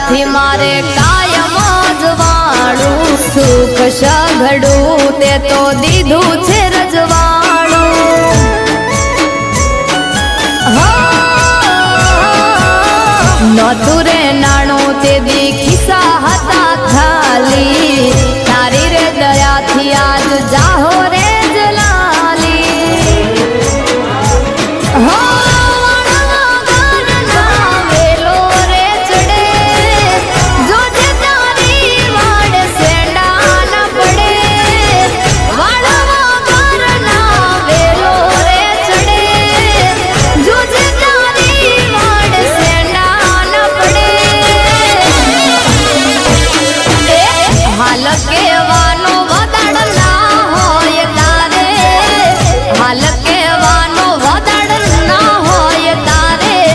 ત્યારથી મારે કાયમ જવાળું સુખ સઘડું તે તો દીધું છે રજવાળું નતું રે નાણું તે દી ખિસ્સા હતા ખાલી